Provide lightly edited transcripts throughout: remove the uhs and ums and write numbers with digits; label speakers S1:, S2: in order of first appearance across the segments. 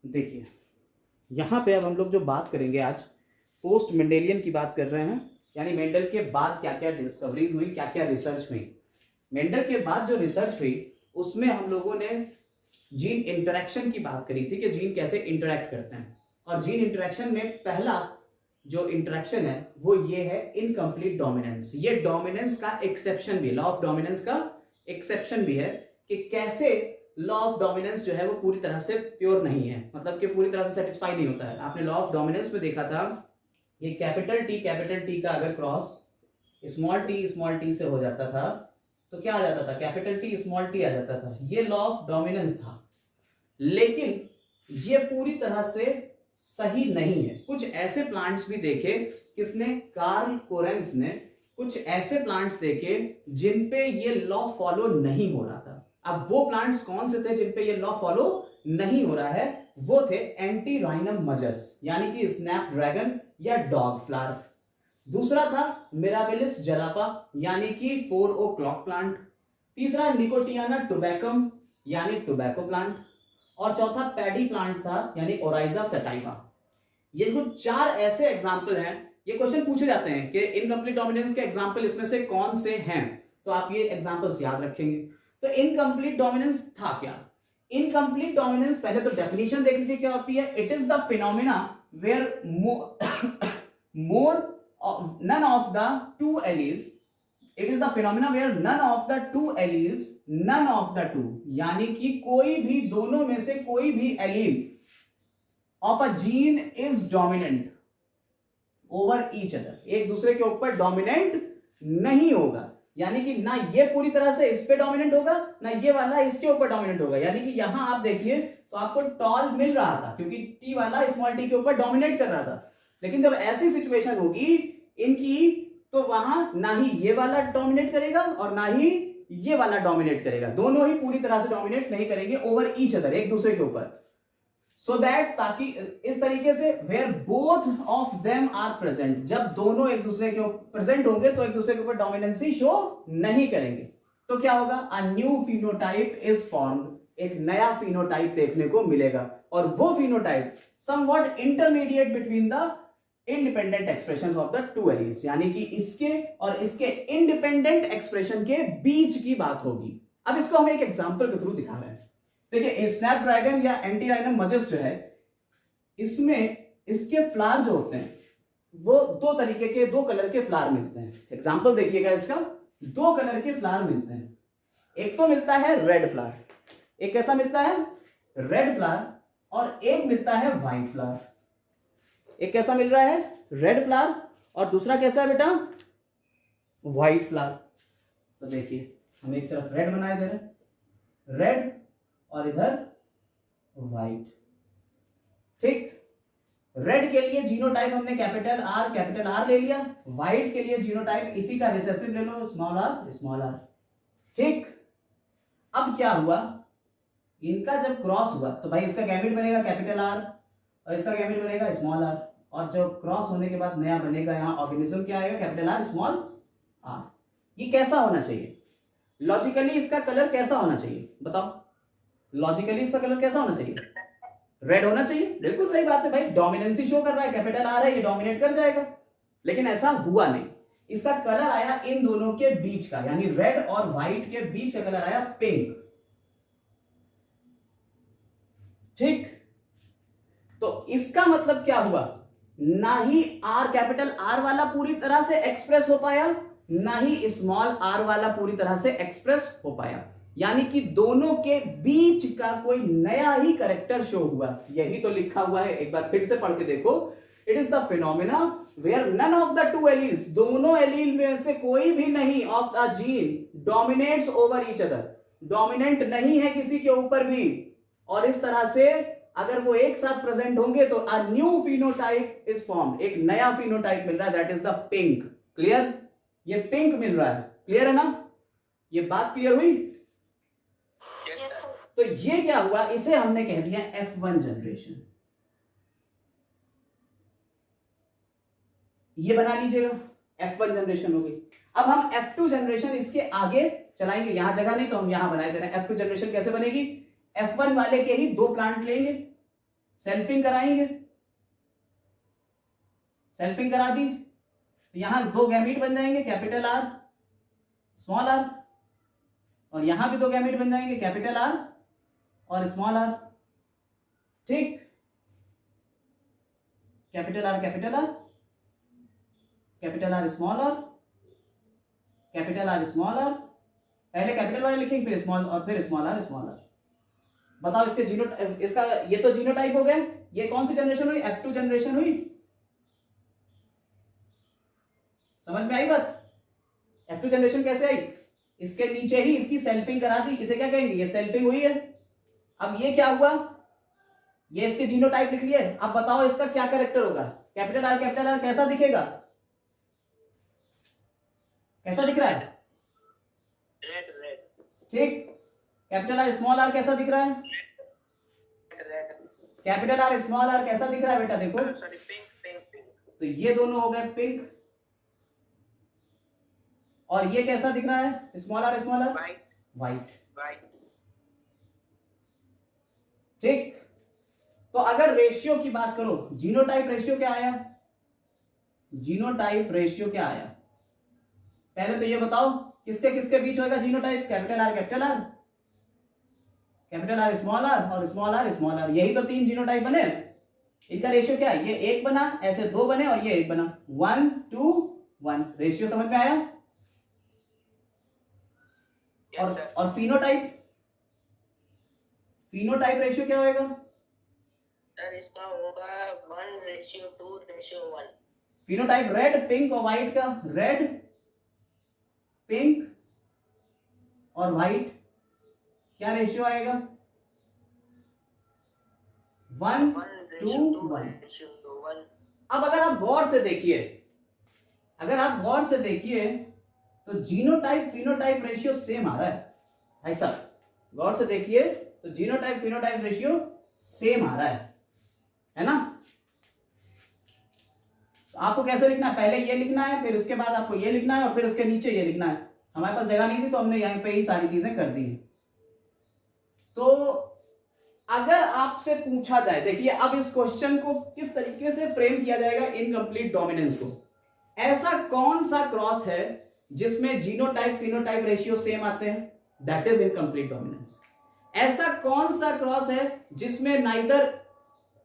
S1: देखिए यहाँ पे अब हम लोग जो बात करेंगे आज पोस्ट मेंडेलियन की बात कर रहे हैं, यानी मेंडल के बाद क्या क्या डिस्कवरीज हुई, क्या क्या रिसर्च हुई। मेंडल के बाद जो रिसर्च हुई उसमें हम लोगों ने जीन इंटरेक्शन की बात करी थी कि जीन कैसे इंटरेक्ट करते हैं। और जीन इंटरेक्शन में पहला जो इंटरेक्शन है वो ये है इनकम्प्लीट डोमिनेंस। ये डोमिनेंस का एक्सेप्शन भी, लॉ ऑफ डोमिनेंस का एक्सेप्शन भी है कि कैसे लॉ ऑफ डोमिनेंस जो है वो पूरी तरह से प्योर नहीं है, मतलब कि पूरी तरह से सेटिस्फाई नहीं होता है। आपने लॉ ऑफ डोमिनेंस में देखा था ये कैपिटल टी का अगर क्रॉस स्मॉल टी से हो जाता था तो क्या आ जाता था, कैपिटल टी स्मॉल टी आ जाता था। ये लॉ ऑफ डोमिनेंस था, लेकिन ये पूरी तरह से सही नहीं है। कुछ ऐसे प्लांट्स भी देखे, किसने, कार्ल कोरेंस ने कुछ ऐसे प्लांट्स देखे जिन पे ये लॉ फॉलो नहीं हो रहा था। अब वो प्लांट्स कौन से थे जिन पे ये लॉ फॉलो नहीं हो रहा है? वो थे एंटीराइनम मजस, यानी कि स्नैपड्रैगन या डॉग फ्लावर। दूसरा था मिराबिलिस जलापा, यानी कि 4 o'clock प्लांट। तीसरा निकोटियाना टोबैकम, यानी टोबैको प्लांट। और चौथा पैडी प्लांट था, यानी ओराइजा सटाइवा। ये कुछ 4 ऐसे एग्जाम्पल हैं। ये क्वेश्चन पूछे जाते हैं कि इनकम्प्लीट डोमिनेंस के एग्जाम्पल इसमें से कौन से हैं, तो आप ये एग्जाम्पल्स याद रखेंगे। तो इनकम्प्लीट डोमिनेंस था क्या? इनकम्प्लीट डोमिनेंस, पहले तो डेफिनेशन देख लीजिए क्या होती है। It is the phenomena where none of the two alleles, it is the phenomena where none of the two alleles, none of the two, यानी कि कोई भी, दोनों में से कोई भी allele of a gene is dominant over each other, एक दूसरे के ऊपर डोमिनेंट नहीं होगा। यानी कि ना ये पूरी तरह से इस पे डोमिनेंट होगा, ना ये वाला इसके ऊपर डोमिनेंट होगा। यानी कि यहां आप देखिए तो आपको टॉल मिल रहा था क्योंकि टी वाला स्मॉल टी के ऊपर डोमिनेट कर रहा था। लेकिन जब ऐसी सिचुएशन होगी इनकी, तो वहां ना ही ये वाला डोमिनेट करेगा और ना ही ये वाला डोमिनेट करेगा। दोनों ही पूरी तरह से डोमिनेट नहीं करेंगे ओवर ईच अदर, एक दूसरे के ऊपर। सो दैट, ताकि इस तरीके से where both of them are present, जब दोनों एक दूसरे के ऊपर प्रेजेंट होंगे तो एक दूसरे के ऊपर डोमिनेंसी शो नहीं करेंगे। तो क्या होगा? A new phenotype is formed, एक नया फिनोटाइप देखने को मिलेगा। और वो phenotype somewhat intermediate between the independent expression of the two alleles, यानी कि इसके और इसके इंडिपेंडेंट एक्सप्रेशन के बीच की बात होगी। अब इसको हम एक एग्जांपल के थ्रू दिखा रहे हैं। देखिए स्नैपड्रैगन या एंटीराइनम मजस जो है, इसमें इसके फ्लावर जो होते हैं वो दो तरीके के, 2 कलर के फ्लावर मिलते हैं। एग्जांपल देखिएगा इसका, 2 कलर के फ्लावर मिलते हैं। एक तो मिलता है रेड फ्लावर, एक कैसा मिलता है? Red flower. और एक मिलता है व्हाइट फ्लावर। एक कैसा मिल रहा है? Red flower. और दूसरा कैसा है बेटा? White flower. तो देखिए हम एक तरफ रेड बनाए दे रहे हैं, रेड, और इधर व्हाइट। ठीक, रेड के लिए जीनोटाइप हमने कैपिटल आर ले लिया। व्हाइट के लिए जीनोटाइप इसी का रिसेसिव ले लो, स्मॉल आर। ठीक, अब क्या हुआ? इनका जब क्रॉस हुआ तो भाई इसका गैमेट बनेगा कैपिटल आर और इसका गैमेट बनेगा स्मॉल आर। और जब क्रॉस होने के बाद नया बनेगा यहाँ ऑर्गेनिज्म क्या आएगा? Capital R small R. ये कैसा होना चाहिए? लॉजिकली इसका कलर कैसा होना चाहिए बताओ? लॉजिकली इसका कलर कैसा होना चाहिए? रेड होना चाहिए। बिल्कुल सही बात है भाई, डोमिनेंसी शो कर रहा है, कैपिटल आर है, ये डोमिनेट कर जाएगा। लेकिन ऐसा हुआ नहीं, इसका कलर आया इन दोनों के बीच का, यानी रेड और व्हाइट के बीच का कलर आया पिंक। ठीक, तो इसका मतलब क्या हुआ? ना ही आर, कैपिटल आर वाला पूरी तरह से एक्सप्रेस हो पाया, ना ही स्मॉल आर वाला पूरी तरह से एक्सप्रेस हो पाया। यानी कि दोनों के बीच का कोई नया ही कैरेक्टर शो हुआ। यही तो लिखा हुआ है, एक बार फिर से पढ़ के देखो। It is the phenomena where none of the two alleles, दोनों एलील में से कोई भी नहीं of the gene dominates over each other, dominant नहीं है किसी के ऊपर भी। और इस तरह से अगर वो एक साथ प्रेजेंट होंगे तो a new phenotype is formed, एक नया फिनोटाइप मिल रहा है, that is the pink. Clear? ये पिंक मिल रहा है, क्लियर है ना? ये बात क्लियर हुई? तो ये क्या हुआ? इसे हमने कह दिया F1 जनरेशन। ये बना लीजिएगा, F1 जनरेशन हो गई। अब हम F2 जनरेशन इसके आगे चलाएंगे, यहां जगह नहीं तो हम यहां बनाए दे रहे हैं। F2 जनरेशन कैसे बनेगी? F1 वाले के ही 2 प्लांट लेंगे, सेल्फिंग कराएंगे, सेल्फिंग करा दी तो यहां दो गैमीट बन जाएंगे, कैपिटल आर स्मॉल आर, और यहां भी दो गैमीट बन जाएंगे, कैपिटल आर और स्मॉल आर। ठीक, capital R capital R, capital R small R, capital R small R, पहले कैपिटल वाले लिखेंगे फिर स्मॉल और फिर स्मॉल आर स्मॉल आर। बताओ इसके जीनो, इसका ये तो जीनोटाइप हो गया, ये कौन सी जनरेशन हुई, F2 जनरेशन हुई। समझ में आई बात? F2 जनरेशन कैसे आई, इसके नीचे ही इसकी सेल्फिंग करा दी, इसे क्या कहेंगे, ये सेल्फिंग हुई है। अब ये क्या हुआ, ये इसके जीनोटाइप लिख लिए। अब बताओ इसका क्या कैरेक्टर होगा, कैपिटल आर कैसा दिखेगा, कैसा दिख रहा है,
S2: रेड रेड।
S1: ठीक, कैपिटल आर स्मॉल आर कैसा दिख रहा है,
S2: red.
S1: Capital R small R कैसा दिख रहा है बेटा, देखो
S2: सॉरी, पिंक पिंक पिंक।
S1: तो ये दोनों हो गए पिंक, और ये कैसा दिख रहा है, small R
S2: white
S1: white.
S2: White.
S1: ठीक, तो अगर रेशियो की बात करो, जीनोटाइप रेशियो क्या आया, जीनोटाइप रेशियो क्या आया, पहले तो ये बताओ किसके किसके बीच होगा genotype, capital R capital R, capital R small R और स्मॉल आर स्मॉल आर, यही तो तीन जीनोटाइप बने। इनका रेशियो क्या है, ये एक बना, ऐसे दो बने और ये एक बना, 1 2 1। रेशियो समझ में आया? और फिनोटाइप, फिनोटाइप रेशियो क्या होएगा
S2: सर? इसका होगा 1:2:1।
S1: फिनोटाइप रेड पिंक और व्हाइट का, रेड पिंक और व्हाइट क्या रेशियो आएगा, 1:1। अब अगर आप गौर से देखिए, अगर आप गौर से देखिए तो जीनोटाइप फिनोटाइप रेशियो सेम आ रहा है, ऐसा गौर से देखिए तो जीनोटाइप फिनोटाइप रेशियो सेम आ रहा है ना। तो आपको कैसे लिखना है, पहले ये लिखना है, फिर उसके बाद आपको ये लिखना है और फिर उसके नीचे ये लिखना है। हमारे पास जगह नहीं थी तो हमने यहीं पे ही सारी चीजें कर दी है। तो अगर आपसे पूछा जाए, देखिए अब इस क्वेश्चन को किस तरीके से फ्रेम किया जाएगा, इनकम्प्लीट डोमिनेंस को, ऐसा कौन सा क्रॉस है जिसमें जीनोटाइप फिनोटाइप रेशियो सेम आते हैं, दैट इज इनकम्प्लीट डोमिनेंस। ऐसा कौन सा क्रॉस है जिसमें नाइदर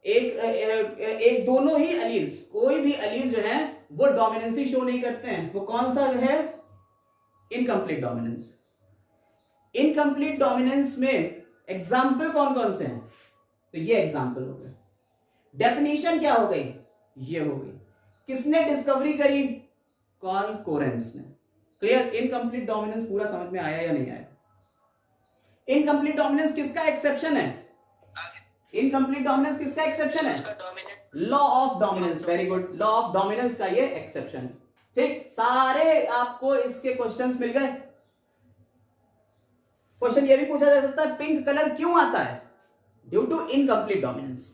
S1: एक दोनों ही एलील्स, कोई भी एलील जो है वो डोमिनेंसी शो नहीं करते हैं, वो कौन सा है, इनकम्प्लीट डोमिनेंस। इनकम्प्लीट डोमिनेंस में एग्जाम्पल कौन कौन से हैं, तो ये एग्जाम्पल हो गए। डेफिनेशन क्या हो गई, ये हो गई। किसने डिस्कवरी करी, कार्ल कोरेंस ने। क्लियर, इनकम्प्लीट डोमिनेंस पूरा समझ में आया या नहीं आया? इनकम्प्लीट डोमिनेंस किसका एक्सेप्शन है, इनकम्प्लीट डोमिनेंस किसका एक्सेप्शन है, law of dominance. Very good, law of dominance का ये एक्सेप्शन है। ठीक, सारे आपको इसके क्वेश्चंस मिल गए। क्वेश्चन ये भी पूछा जा सकता है, पिंक कलर क्यों आता है, due to incomplete dominance.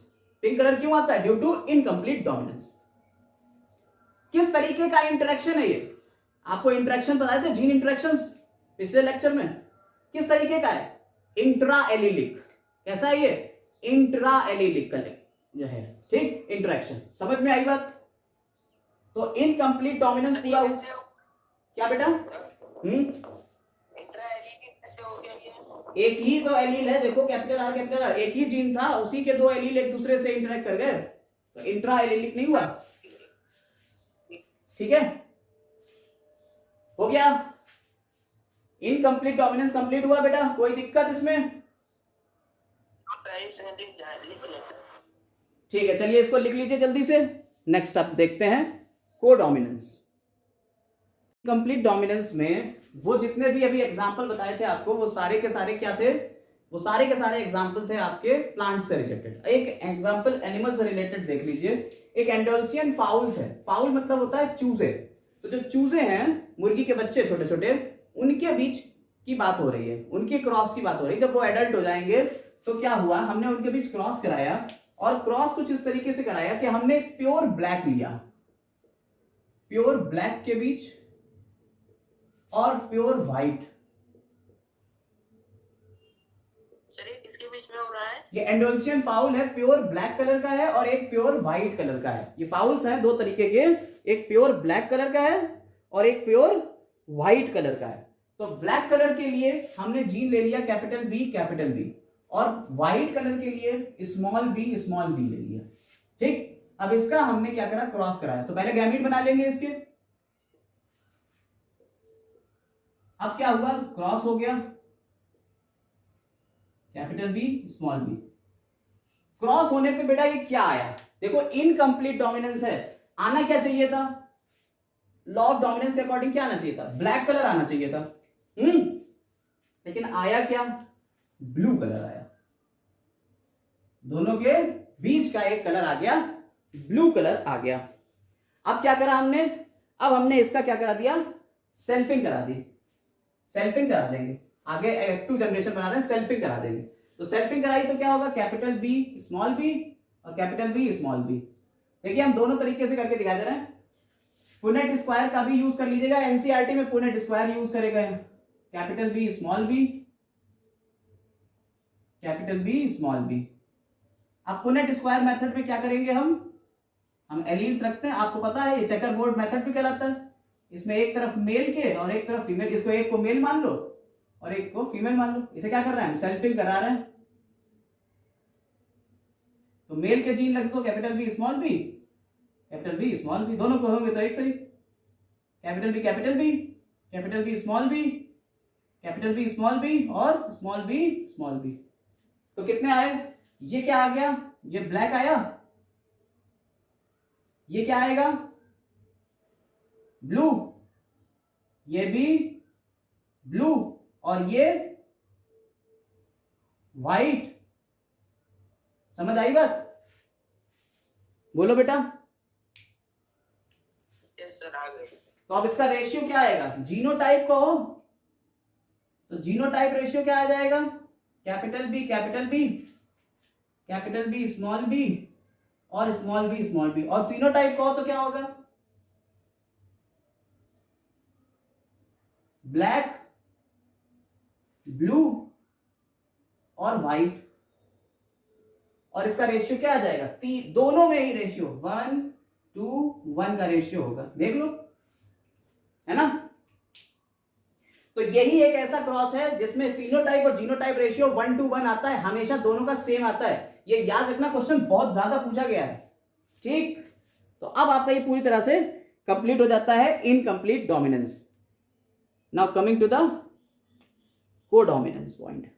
S1: Pink colour क्यों आता है, ड्यू टू इनकम्प्लीट डोमिनेंस। किस तरीके का इंटरेक्शन है ये, आपको इंटरेक्शन बताए थे, जीन इंटरेक्शंस पिछले लेक्चर में, किस तरीके का है, इंट्रा एलिलिक। कैसा है ये, इंट्रा एलिलिक जो है। ठीक, इंटरेक्शन समझ में आई बात? तो इनकम्प्लीट डोमिनेंस पूरा क्या बेटा, एक ही तो एलील है, देखो कैपिटल आर, एक ही जीन था, उसी के दो एलील एक दूसरे से इंटरेक्ट कर गए, तो इंट्रा एलिलिक नहीं हुआ। ठीक है, हो गया, इनकम्प्लीट डोमिनेंस कंप्लीट हुआ बेटा, कोई दिक्कत इसमें? ठीक है, चलिए इसको लिख लीजिए जल्दी से। नेक्स्ट आप देखते हैं कोडोमिनेंस। कंप्लीट डोमिनेंस में वो जितने भी अभी एग्जांपल बताए थे आपको, वो सारे के सारे क्या थे, वो सारे के सारे एग्जांपल थे आपके प्लांट से रिलेटेड। एक एग्जांपल एनिमल से रिलेटेड देख लीजिए, एक एंडोल्सियन फाउल्स है। फाउल मतलब होता है चूजे। तो जो चूजे हैं, मुर्गी के बच्चे छोटे छोटे, उनके बीच की बात हो रही है, उनके क्रॉस की बात हो रही है। जब वो एडल्ट हो जाएंगे तो क्या हुआ, हमने उनके बीच क्रॉस कराया, और क्रॉस कुछ इस तरीके से कराया कि हमने प्योर ब्लैक लिया, प्योर ब्लैक के बीच और प्योर व्हाइट।
S2: सर इसके बीच में में हो रहा है?
S1: ये एंडोल्सियन फाउल है, प्योर ब्लैक कलर का है और एक प्योर व्हाइट कलर का है। ये फाउल्स हैं दो तरीके के, एक प्योर ब्लैक कलर का है और एक प्योर व्हाइट कलर का है। तो ब्लैक कलर के लिए हमने जीन ले लिया कैपिटल बी और व्हाइट कलर के लिए स्मॉल बी ले लिया। ठीक, अब इसका हमने क्या करा, क्रॉस कराया। तो पहले गैमीट बना लेंगे इसके। अब क्या हुआ, क्रॉस हो गया capital B small B. Cross होने पे बेटा ये क्या आया, देखो इनकम्प्लीट डोमिनेंस है। आना क्या चाहिए था, लॉ ऑफ डोमिनेंस के अकॉर्डिंग क्या आना चाहिए था, ब्लैक कलर आना चाहिए था। लेकिन आया क्या, ब्लू कलर आया। दोनों के बीच का एक कलर आ गया, ब्लू कलर आ गया। अब क्या करा हमने, अब हमने इसका क्या करा दिया, सेल्फिंग करा दी। सेल्फिंग करा देंगे, आगे F2 जनरेशन बना रहे हैं, सेल्फिंग करा देंगे। तो सेल्फिंग कराई तो क्या होगा, कैपिटल बी स्मॉल बी और कैपिटल बी स्मॉल बी। देखिए हम दोनों तरीके से करके दिखा दे रहे हैं। पुनेट स्क्वायर का भी यूज कर लीजिएगा, एनसीईआरटी में पुनेट स्क्वायर यूज करेगा, capital B small B, capital B small B. अब पुनेट स्क्वायर मेथड में क्या करेंगे, हम एलील्स रखते हैं, आपको पता है ये चेकर बोर्ड मेथड भी कहलाता है। इसमें एक तरफ मेल के और एक तरफ फीमेल, इसको एक को मेल मान लो और एक को फीमेल मान लो। इसे क्या कर रहे हैं, सेल्फिंग करा रहे हैं। तो मेल के जीन रख दो capital B small B, capital B small B, दोनों को होंगे तो एक सही, capital B capital B small B, capital B small B और स्मॉल बी। तो कितने आए, ये क्या आ गया, ये ब्लैक आया, ये क्या आएगा ब्लू, ये भी ब्लू और ये व्हाइट। समझ आई बात, बोलो बेटा।
S2: यस सर, आ गए।
S1: तो अब इसका रेशियो क्या आएगा, जीनोटाइप को, तो जीनोटाइप रेशियो क्या आ जाएगा, कैपिटल बी स्मॉल बी और स्मॉल बी। और फिनोटाइप को तो क्या होगा, ब्लैक ब्लू और व्हाइट। और इसका रेशियो क्या आ जाएगा, दोनों में ही रेशियो 1:1 का रेशियो होगा, देख लो, है ना। तो यही एक ऐसा क्रॉस है जिसमें फिनोटाइप और जीनोटाइप रेशियो 1:1 आता है, हमेशा दोनों का सेम आता है। ये याद रखना, क्वेश्चन बहुत ज्यादा पूछा गया है। ठीक, तो अब आपका ये पूरी तरह से कंप्लीट हो जाता है incomplete dominance. Now coming to the codominance point.